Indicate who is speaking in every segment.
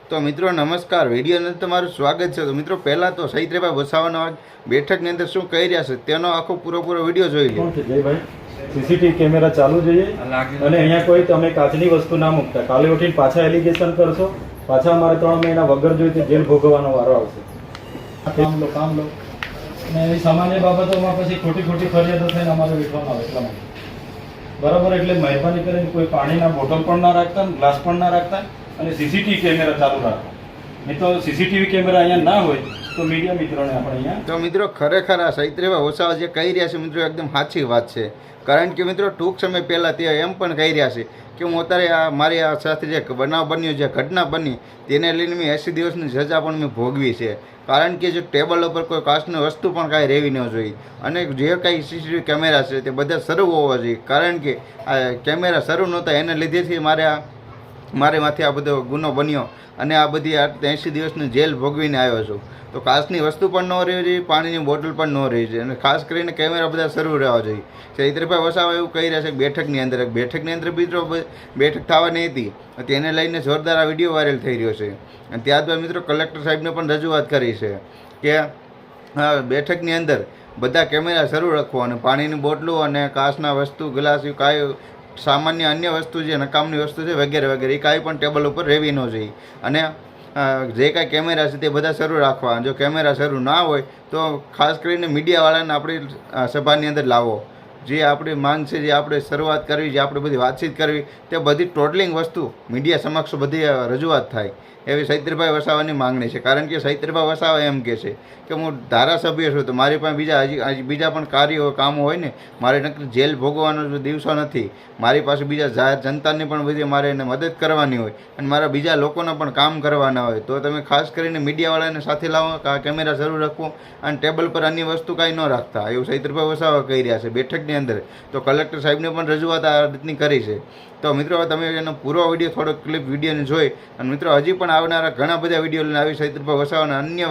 Speaker 1: તો મિત્રો નમસ્કાર, વિડીયોની અંદર તમારું સ્વાગત છે। તો મિત્રો પહેલાં તો સહિતરેભાઈ વસાવાનો બેઠકની અંદર શું કહી રહ્યા છે તેનો આખો પૂરો વિડીયો જોઈ લો।
Speaker 2: જયભાઈ, સીસીટીવી કેમેરા ચાલુ જોઈએ અને અહીંયા કોઈ તમે કાચની વસ્તુ ના મૂકતા। કાલે ઉઠીને પાછા એલિગેશન કરશો, પાછા અમારે 3 મહિના વગર જોઈતી જેલ ભોગવવાનો વારો આવશે। કામ લો અને એવી સામાન્ય બાબતોમાં પછી ખોટી ફરિયાદો થઈને અમારે વેઠવામાં આવે એટલા માટે બરાબર। એટલે મહેરબાની કરીને કોઈ પાણીના બોટલ પણ ના રાખતા, ગ્લાસ પણ ના રાખતા અને સીસીટીવી કેમેરા ચાલુ રાખો। નહીં તો સીસીટીવી કેમેરા અહીંયા ના હોય તો મીડિયા મિત્રોને આપણે અહીંયા
Speaker 1: તો મિત્રો ખરેખર આ સહિતરેભાઈ વસાવા જે કહી રહ્યા છે મિત્રો એકદમ સાચી વાત છે। કારણ કે મિત્રો ટૂંક સમય પહેલાં તે એમ પણ કહી રહ્યા છે કે હું અત્યારે મારી આ સાથે જે બનાવ બન્યો, જે ઘટના બની તેને લઈને મેં 80 દિવસની સજા પણ મેં ભોગવી છે। કારણ કે જે ટેબલ ઉપર કોઈ કાચની વસ્તુ પણ કાંઈ રહેવી ન જોઈએ અને જે કાંઈ સીસીટીવી કેમેરા છે તે બધા શરૂ હોવા જોઈએ। કારણ કે આ કેમેરા શરૂ નહોતા એને લીધેથી મારે માથે આ બધો ગુનો બન્યો અને આ બધી 80 દિવસની જેલ ભોગવીને આવ્યો છું। તો કાચની વસ્તુ પણ ન રહેવી જોઈએ, પાણીની બોટલ પણ ન રહેવી જોઈએ અને ખાસ કરીને કેમેરા બધા શરૂ રહેવા જોઈએ। સહિતરેભાઈ વસાવા એવું કહી રહ્યા છે બેઠકની અંદર મિત્રો બેઠક થવાની હતી, તેને લઈને જોરદાર આ વિડીયો વાયરલ થઈ રહ્યો છે। અને ત્યારબાદ મિત્રો કલેક્ટર સાહેબને પણ રજૂઆત કરી છે કે બેઠકની અંદર બધા કેમેરા શરૂ રાખવો અને પાણીની બોટલો અને કાચના વસ્તુ, ગ્લાસ, કાંઈ સામાન્ય અન્ય વસ્તુ જે નકામની વસ્તુ છે વગેરે એ કાંઈ પણ ટેબલ ઉપર રહેવી ન જોઈએ અને જે કાંઈ કેમેરા છે તે બધા શરૂ રાખવા। જો કેમેરા શરૂ ના હોય તો ખાસ કરીને મીડિયાવાળાને આપણી સભાની અંદર લાવો। જે આપણી માંગ છે, જે આપણે શરૂઆત કરવી, જે આપણે બધી વાતચીત કરવી, તે બધી ટોટલિંગ વસ્તુ મીડિયા સમક્ષ બધી રજૂઆત થાય એવી સહિતરેભાઈ વસાવાની માંગણી છે। કારણ કે સહિતરેભાઈ વસાવા એમ કહે છે કે હું ધારાસભ્ય છું તો મારી પાસે બીજા પણ કાર્યો, કામો હોય ને, મારે નક્કી જેલ ભોગવવાનો દિવસો નથી, મારી પાસે બીજા જાહેર જનતાની પણ બધી મારે એને મદદ કરવાની હોય અને મારા બીજા લોકોના પણ કામ કરવાના હોય। તો તમે ખાસ કરીને મીડિયાવાળાને સાથે લાવો, કેમેરા શરૂ રાખવો અને ટેબલ પર અન્ય વસ્તુ કાંઈ ન રાખતા એવું સહિતરેભાઈ વસાવા કહી રહ્યા છે બેઠકની અંદર। તો કલેક્ટર સાહેબને પણ રજૂઆત આ રીતની કરી છે। તો મિત્રો તમે એનો પૂરો વિડીયો, થોડો ક્લિપ વિડીયોને જોઈ અને મિત્રો હજી પણ આવનારા ઘણા બધા વિડીયો લઈને આવી સહિતરેભાઈ વસાવાના અન્ય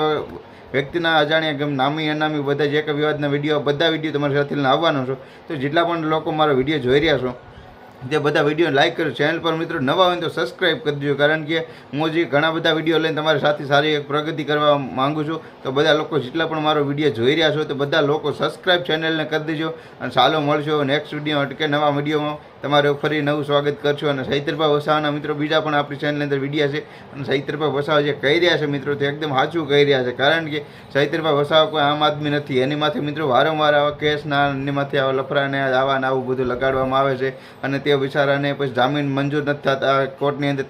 Speaker 1: વ્યક્તિના અજાણ્યા નામી અનામી બધા જે કે વિવાદના વિડીયો, બધા વિડીયો તમારી સાથે લઈને આવવાનો છો। તો જેટલા પણ લોકો મારો વિડીયો જોઈ રહ્યા છો તે બધા વિડીયો લાઇક કરો। ચેનલ પર મિત્રો નવા હોય તો સબસ્ક્રાઈબ કરી દેજો। કારણ કે હું જે ઘણા બધા વિડીયો લઈને તમારી સાથે સારી એક પ્રગતિ કરવા માગું છું। તો બધા લોકો જેટલા પણ મારો વિડીયો જોઈ રહ્યા છો તો બધા લોકો સબસ્ક્રાઈબ ચેનલને કરી દેજો અને ચાલો મળશો નેક્સ્ટ વિડીયો અટકે નવા વિડીયોમાં। તમારે ફરી નવું સ્વાગત કરશો અને સહિતરેભાઈ વસાવાના મિત્રો બીજા પણ આપણી ચેનલની અંદર વિડીયો છે અને સહિતરેભાઈ વસાવા જે કહી રહ્યા છે મિત્રો તે એકદમ સાચું કહી રહ્યા છે। કારણ કે સહિતરેભાઈ વસાવા કોઈ આમ આદમી નથી, એની માથે મિત્રો વારંવાર આવા કેસના એની માથે આવા લફરાને આવું બધું લગાડવામાં આવે છે અને તે બિચારાને પછી જામીન મંજૂર નથી થતા, કોર્ટની અંદર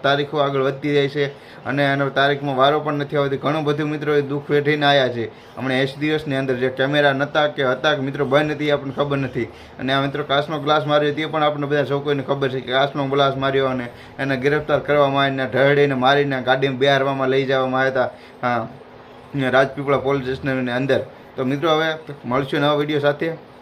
Speaker 1: તારીખો આગળ વધતી જાય છે અને એનો તારીખમાં વારો પણ નથી આવતી। ઘણું બધું મિત્રો દુઃખ વેઠીને આવ્યા છે હમણાં 80 દિવસની અંદર। જે કેમેરા નહોતા કે હતા કે મિત્રો બંધ હતી આપણને ખબર નથી અને આ મિત્રો કાચનો ગ્લાસ માર્યો તે પણ આપણે બધા સૌ કોઈને ખબર છે કે કાચનો ગ્લાસ માર્યો અને એને ગિરફ્તાર કરવામાં આવીને ઢળીને મારીને ગાડીમાં બેહારવામાં લઈ જવામાં આવ્યા હતા રાજપીપળા પોલીસ સ્ટેશનની અંદર। તો મિત્રો હવે મળશું નવા વિડીયો સાથે।